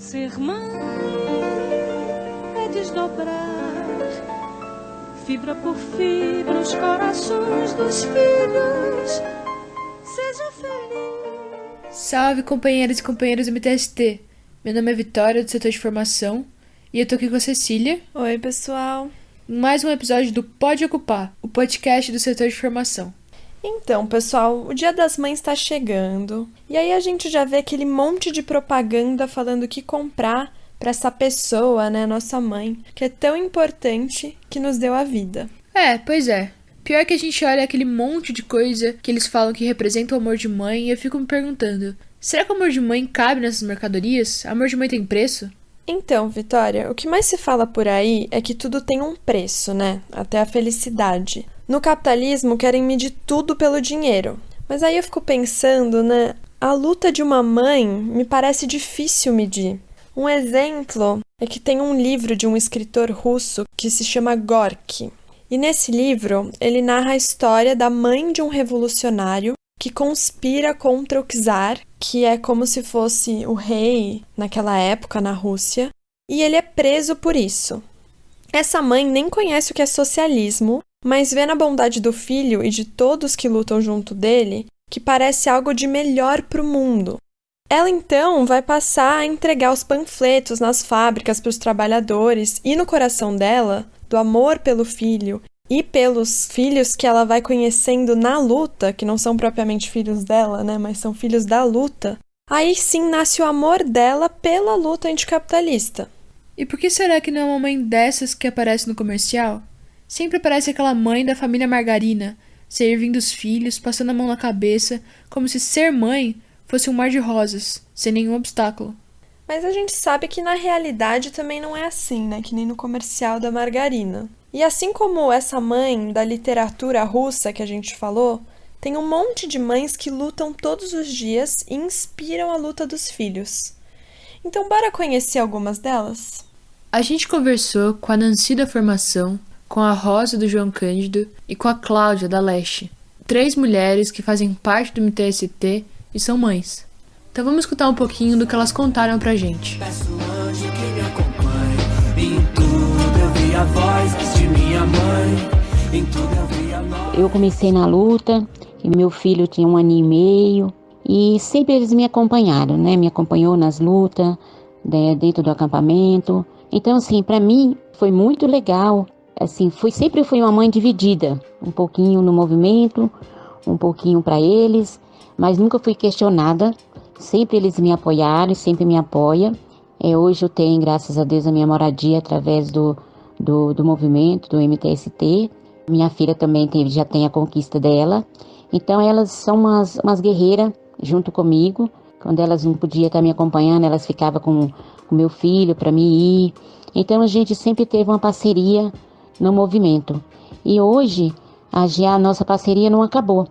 Ser mãe é desdobrar, fibra por fibra, os corações dos filhos. Seja feliz. Salve, companheiros e companheiras do MTST. Meu nome é Vitória, do setor de formação, e eu tô aqui com a Cecília. Oi, pessoal. Mais um episódio do Pode Ocupar, o podcast do setor de formação. Então, pessoal, o Dia das Mães tá chegando, e aí a gente já vê aquele monte de propaganda falando o que comprar pra essa pessoa, né, nossa mãe, que é tão importante, que nos deu a vida. Pois é. Pior que a gente olha aquele monte de coisa que eles falam que representa o amor de mãe e eu fico me perguntando, será que o amor de mãe cabe nessas mercadorias? Amor de mãe tem preço? Então, Vitória, o que mais se fala por aí é que tudo tem um preço, né? Até a felicidade. No capitalismo, querem medir tudo pelo dinheiro. Mas aí eu fico pensando, né? A luta de uma mãe me parece difícil medir. Um exemplo é que tem um livro de um escritor russo que se chama Gorky. E nesse livro, ele narra a história da mãe de um revolucionário que conspira contra o czar, que é como se fosse o rei naquela época na Rússia, e ele é preso por isso. Essa mãe nem conhece o que é socialismo, mas vê na bondade do filho e de todos que lutam junto dele que parece algo de melhor para o mundo. Ela então vai passar a entregar os panfletos nas fábricas para os trabalhadores e no coração dela, do amor pelo filho e pelos filhos que ela vai conhecendo na luta, que não são propriamente filhos dela, né, mas são filhos da luta, aí sim nasce o amor dela pela luta anticapitalista. E por que será que não é uma mãe dessas que aparece no comercial? Sempre aparece aquela mãe da família margarina, servindo os filhos, passando a mão na cabeça, como se ser mãe fosse um mar de rosas, sem nenhum obstáculo. Mas a gente sabe que na realidade também não é assim, né? Que nem no comercial da margarina. E assim como essa mãe da literatura russa que a gente falou, tem um monte de mães que lutam todos os dias e inspiram a luta dos filhos. Então bora conhecer algumas delas? A gente conversou com a Nancy da formação, com a Rosa do João Cândido e com a Cláudia da Leste. 3 mulheres que fazem parte do MTST e são mães. Então vamos escutar um pouquinho do que elas contaram pra gente. Peço anjo que me acompanhe, em tudo eu vi a voz de minha mãe, em tudo eu vi a nossa. Eu comecei na luta, e meu filho tinha 1 ano e meio, e sempre eles me acompanharam, né? Me acompanhou nas lutas, dentro do acampamento. Então, assim, pra mim foi muito legal. Assim, sempre fui uma mãe dividida, um pouquinho no movimento, um pouquinho para eles, mas nunca fui questionada. Sempre eles me apoiaram, sempre me apoiam. Hoje eu tenho, graças a Deus, a minha moradia através do movimento, do MTST. Minha filha também já tem a conquista dela. Então elas são umas guerreiras junto comigo. Quando elas não podiam estar me acompanhando, elas ficavam com o meu filho para me ir. Então a gente sempre teve uma parceria no movimento. E hoje a nossa parceria não acabou.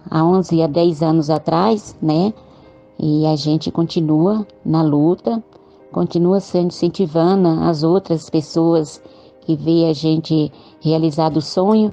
Há 11 a 10 anos atrás, né? E a gente continua na luta, continua sendo incentivando as outras pessoas que veem a gente realizar o sonho.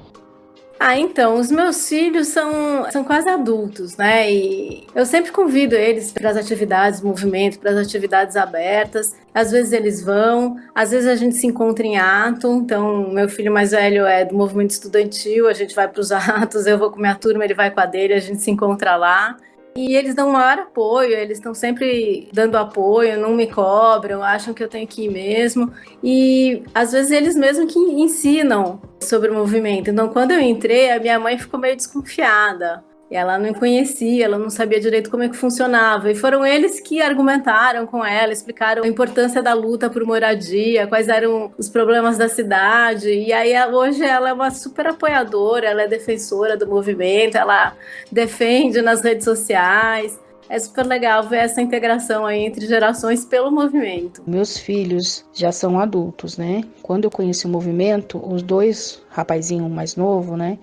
Então, os meus filhos são quase adultos, né? E eu sempre convido eles para as atividades do movimento, para as atividades abertas. Às vezes eles vão, às vezes a gente se encontra em ato. Então, meu filho mais velho é do movimento estudantil, a gente vai para os atos, eu vou com minha turma, ele vai com a dele, a gente se encontra lá. E eles dão o maior apoio, eles estão sempre dando apoio, não me cobram, acham que eu tenho que ir mesmo. E às vezes eles mesmos que ensinam sobre o movimento. Então, quando eu entrei, a minha mãe ficou meio desconfiada. Ela não conhecia, ela não sabia direito como é que funcionava. E foram eles que argumentaram com ela, explicaram a importância da luta por moradia, quais eram os problemas da cidade. E aí, hoje, ela é uma super apoiadora, ela é defensora do movimento, ela defende nas redes sociais. É super legal ver essa integração aí entre gerações pelo movimento. Meus filhos já são adultos, né? Quando eu conheci o movimento, os 2 rapazinhos mais novos, né?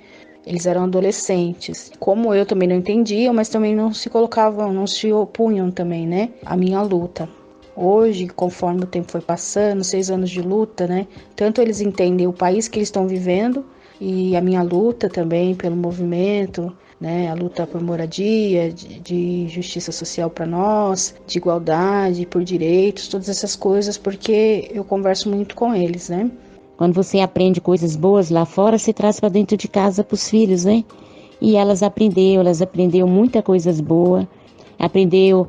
Eles eram adolescentes. Como eu também não entendia, mas também não se colocavam, não se opunham também, né? À minha luta. Hoje, conforme o tempo foi passando, 6 anos de luta, né? Tanto eles entendem o país que eles estão vivendo e a minha luta também pelo movimento, né? A luta por moradia, de justiça social para nós, de igualdade, por direitos, todas essas coisas, porque eu converso muito com eles, né? Quando você aprende coisas boas lá fora, você traz para dentro de casa para os filhos, né? E elas aprenderam muita coisas boas, aprendeu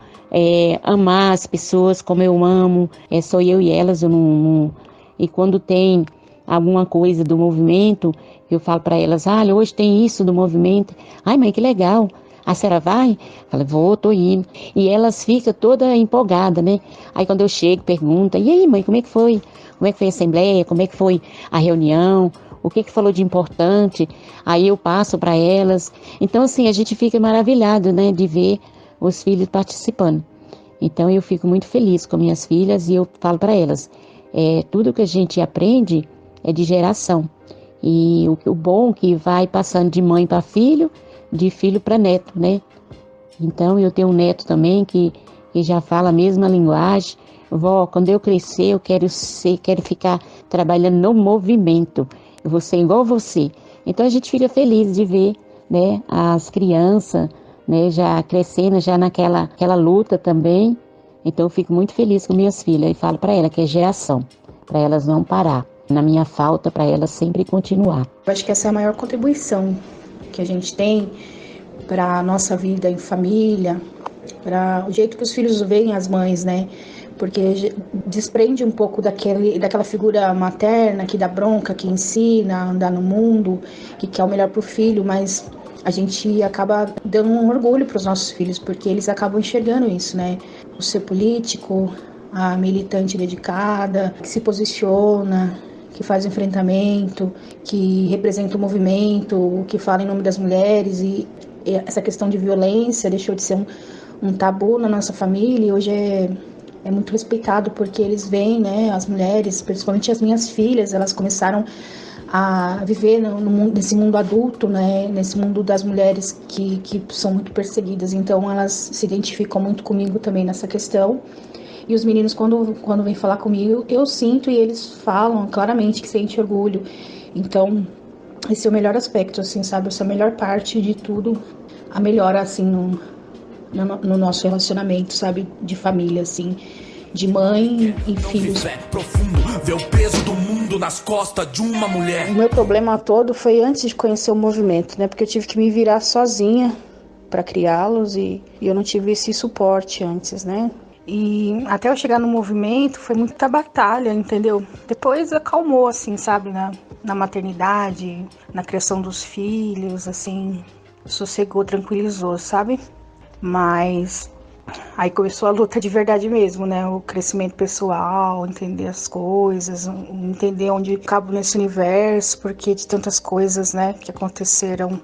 amar as pessoas como eu amo, é só eu e elas, eu não... E quando tem alguma coisa do movimento, eu falo para elas, olha, hoje tem isso do movimento. Ai, mãe, que legal. A senhora vai? Fala, vou, tô indo. E elas ficam toda empolgada, né? Aí quando eu chego, pergunta, e aí, mãe, como é que foi? Como é que foi a assembleia? Como é que foi a reunião? O que falou de importante? Aí eu passo para elas. Então, assim, a gente fica maravilhado, né, de ver os filhos participando. Então, eu fico muito feliz com minhas filhas e eu falo para elas, tudo que a gente aprende é de geração. E o bom que vai passando de mãe para filho, de filho para neto, né? Então, eu tenho um neto também que já fala a mesma linguagem. Vó, quando eu crescer, eu quero ficar trabalhando no movimento. Eu vou ser igual você. Então, a gente fica feliz de ver, né, as crianças, né, já crescendo, já naquela luta também. Então, eu fico muito feliz com minhas filhas e falo para elas que é geração, para elas não parar. Na minha falta, para elas sempre continuar. Eu acho que essa é a maior contribuição que a gente tem para a nossa vida em família, para o jeito que os filhos veem as mães, né? Porque desprende um pouco daquela figura materna que dá bronca, que ensina a andar no mundo, que quer o melhor para o filho, mas a gente acaba dando um orgulho para os nossos filhos, porque eles acabam enxergando isso, né? O ser político, a militante dedicada, que se posiciona, que faz enfrentamento, que representa o movimento, que fala em nome das mulheres, e essa questão de violência deixou de ser um tabu na nossa família, e hoje é muito respeitado, porque eles veem, né, as mulheres, principalmente as minhas filhas, elas começaram a viver nesse mundo adulto, né, nesse mundo das mulheres que são muito perseguidas, então elas se identificam muito comigo também nessa questão. E os meninos, quando vêm falar comigo, eu sinto e eles falam claramente que sentem orgulho. Então, esse é o melhor aspecto, assim, sabe? Essa é a melhor parte de tudo, a melhora, assim, no nosso relacionamento, sabe? De família, assim, de mãe e filhos. Ver o peso do mundo nas costas de uma mulher. O meu problema todo foi antes de conhecer o movimento, né? Porque eu tive que me virar sozinha para criá-los e eu não tive esse suporte antes, né? E até eu chegar no movimento foi muita batalha, entendeu? Depois acalmou, assim, sabe? Na maternidade, na criação dos filhos, assim, sossegou, tranquilizou, sabe? Mas aí começou a luta de verdade mesmo, né? O crescimento pessoal, entender as coisas, entender onde cabo nesse universo, porque de tantas coisas, né, que aconteceram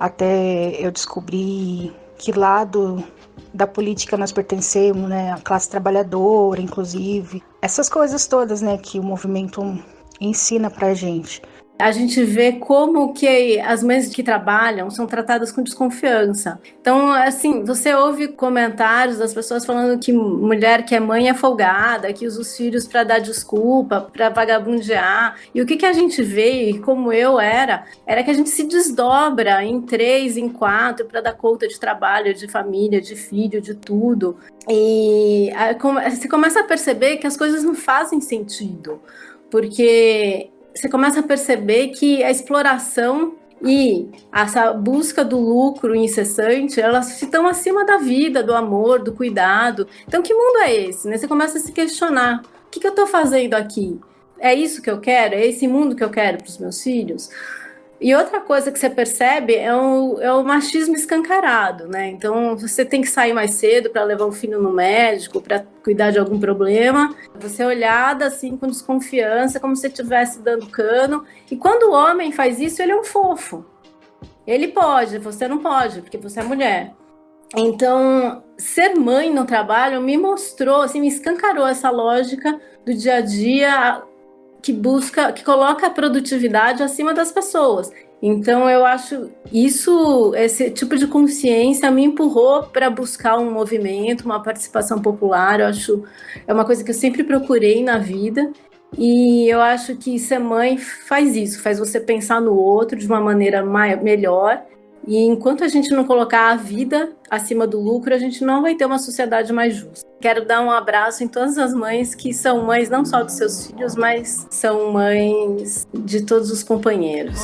até eu descobrir que lado da política nós pertencemos, né, a classe trabalhadora, inclusive. Essas coisas todas, né, que o movimento ensina pra gente. A gente vê como que as mães que trabalham são tratadas com desconfiança. Então, assim, você ouve comentários das pessoas falando que mulher que é mãe é folgada, que usa os filhos para dar desculpa, para vagabundear. E o que a gente vê, e como eu era que a gente se desdobra em 3, em 4 para dar conta de trabalho, de família, de filho, de tudo. E você começa a perceber que as coisas não fazem sentido, porque você começa a perceber que a exploração e essa busca do lucro incessante, elas estão acima da vida, do amor, do cuidado. Então, que mundo é esse? Né? Você começa a se questionar, o que eu estou fazendo aqui? É isso que eu quero? É esse mundo que eu quero para os meus filhos? E outra coisa que você percebe é o machismo escancarado, né? Então, você tem que sair mais cedo para levar o filho no médico, para cuidar de algum problema. Você é olhada assim com desconfiança, como se estivesse dando cano. E quando o homem faz isso, ele é um fofo. Ele pode, você não pode, porque você é mulher. Então, ser mãe no trabalho me mostrou, assim, me escancarou essa lógica do dia a dia que coloca a produtividade acima das pessoas. Então, eu acho esse tipo de consciência me empurrou para buscar um movimento, uma participação popular. Eu acho, é uma coisa que eu sempre procurei na vida. E eu acho que ser mãe faz isso, faz você pensar no outro de uma maneira melhor E enquanto a gente não colocar a vida acima do lucro, a gente não vai ter uma sociedade mais justa. Quero dar um abraço em todas as mães que são mães não só dos seus filhos, mas são mães de todos os companheiros.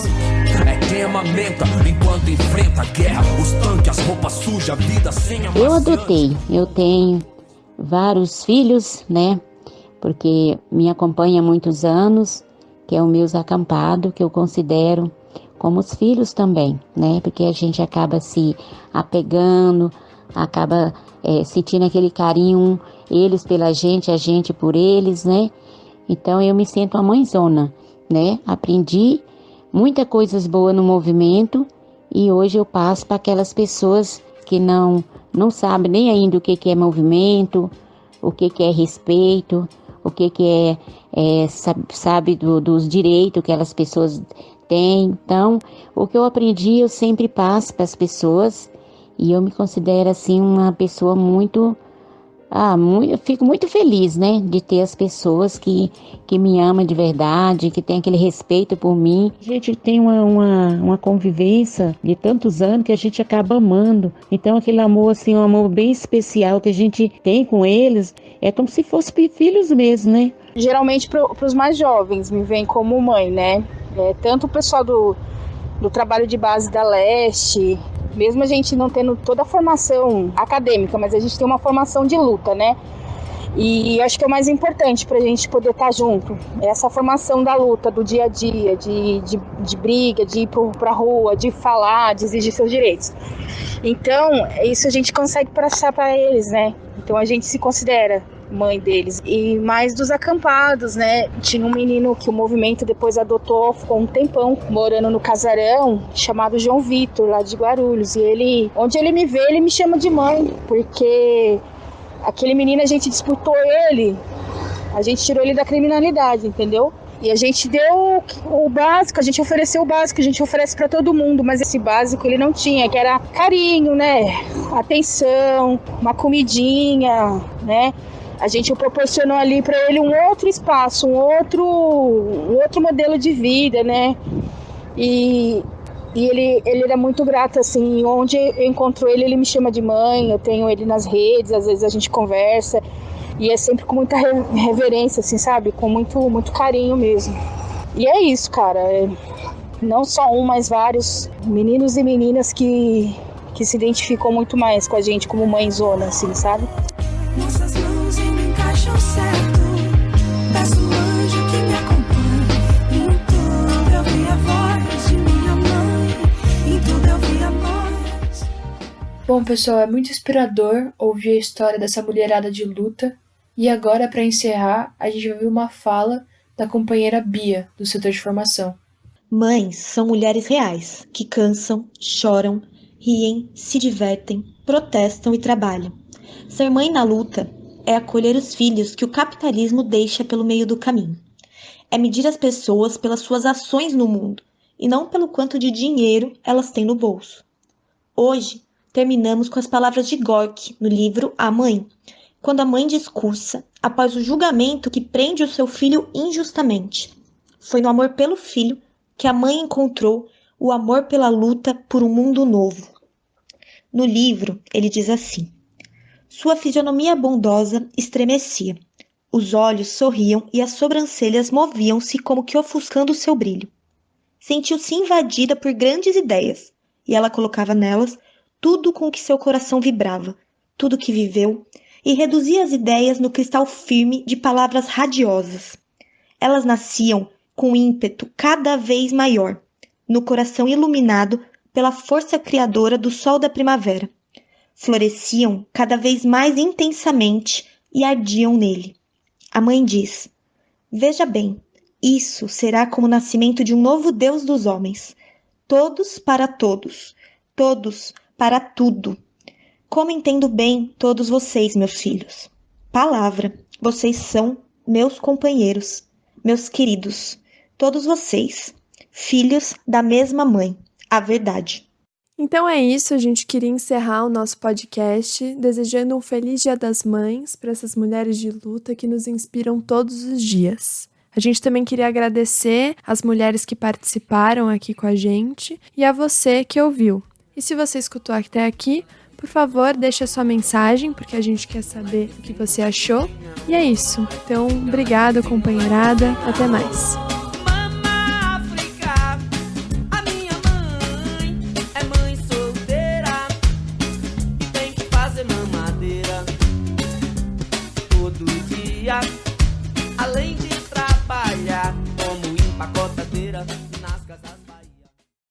É quem amamenta enquanto enfrenta a guerra, os tanques, as roupas sujas, a vida sem amaciante. Eu adotei, eu tenho vários filhos, né? Porque me acompanha há muitos anos, que é o meus acampado, que eu considero como os filhos também, né? Porque a gente acaba se apegando, acaba sentindo aquele carinho, eles pela gente, a gente por eles, né? Então eu me sinto uma mãezona, né? Aprendi muitas coisas boas no movimento e hoje eu passo para aquelas pessoas que não sabem nem ainda o que é movimento, o que é respeito, o que sabe dos direitos que aquelas pessoas têm. Então, o que eu aprendi eu sempre passo para as pessoas e eu me considero assim uma pessoa eu fico muito feliz, né, de ter as pessoas que me amam de verdade, que tem aquele respeito por mim. A gente tem uma convivência de tantos anos que a gente acaba amando. Então aquele amor, assim, um amor bem especial que a gente tem com eles, é como se fosse filhos mesmo, né? Geralmente para os mais jovens me vem como mãe, né? Tanto o pessoal do trabalho de base da Leste, mesmo a gente não tendo toda a formação acadêmica, mas a gente tem uma formação de luta, né? E acho que é o mais importante para a gente poder estar junto. Essa formação da luta, do dia a dia, de briga, de ir para a rua, de falar, de exigir seus direitos. Então, isso a gente consegue passar para eles, né? Então a gente se considera mãe deles. E mais dos acampados, né? Tinha um menino que o movimento depois adotou, ficou um tempão morando no casarão, chamado João Vitor, lá de Guarulhos. E ele, onde ele me vê, ele me chama de mãe, porque aquele menino, a gente disputou ele, a gente tirou ele da criminalidade, entendeu? E a gente deu o básico, a gente ofereceu o básico, a gente oferece para todo mundo, mas esse básico ele não tinha, que era carinho, né? Atenção, uma comidinha, né? A gente proporcionou ali para ele um outro espaço, um outro modelo de vida, né? E ele era muito grato, assim, onde eu encontro ele, ele me chama de mãe, eu tenho ele nas redes, às vezes a gente conversa, e é sempre com muita reverência, assim, sabe? Com muito carinho mesmo. E é isso, cara, não só um, mas vários meninos e meninas que se identificam muito mais com a gente como mãezona, assim, sabe? Nossas mãos em um encaixam certo. Peço o anjo que me acompanhe. Em tudo eu vi a voz de minha mãe. Em tudo eu vi a voz. Bom, pessoal, é muito inspirador ouvir a história dessa mulherada de luta. E agora, para encerrar, a gente vai ouvir uma fala da companheira Bia, do setor de formação. Mães são mulheres reais, que cansam, choram, riem, se divertem, protestam e trabalham. Ser mãe na luta é acolher os filhos que o capitalismo deixa pelo meio do caminho. É medir as pessoas pelas suas ações no mundo e não pelo quanto de dinheiro elas têm no bolso. Hoje, terminamos com as palavras de Gorky no livro A Mãe, quando a mãe discursa após o julgamento que prende o seu filho injustamente. Foi no amor pelo filho que a mãe encontrou o amor pela luta por um mundo novo. No livro, ele diz assim: sua fisionomia bondosa estremecia, os olhos sorriam e as sobrancelhas moviam-se como que ofuscando seu brilho. Sentiu-se invadida por grandes ideias, e ela colocava nelas tudo com que seu coração vibrava, tudo que viveu, e reduzia as ideias no cristal firme de palavras radiosas. Elas nasciam com ímpeto cada vez maior, no coração iluminado pela força criadora do sol da primavera. Floresciam cada vez mais intensamente e ardiam nele. A mãe diz: veja bem, isso será como o nascimento de um novo Deus dos homens. Todos para todos, todos para tudo. Como entendo bem todos vocês, meus filhos. Palavra, vocês são meus companheiros, meus queridos, todos vocês, filhos da mesma mãe, a verdade. Então é isso, a gente queria encerrar o nosso podcast desejando um feliz Dia das Mães para essas mulheres de luta que nos inspiram todos os dias. A gente também queria agradecer as mulheres que participaram aqui com a gente e a você que ouviu. E se você escutou até aqui, por favor, deixe a sua mensagem, porque a gente quer saber o que você achou. E é isso. Então, obrigado, companheirada. Até mais. Mama África, a minha mãe é mãe solteira e tem que fazer mamadeira todo dia, além de trabalhar como empacotadeira.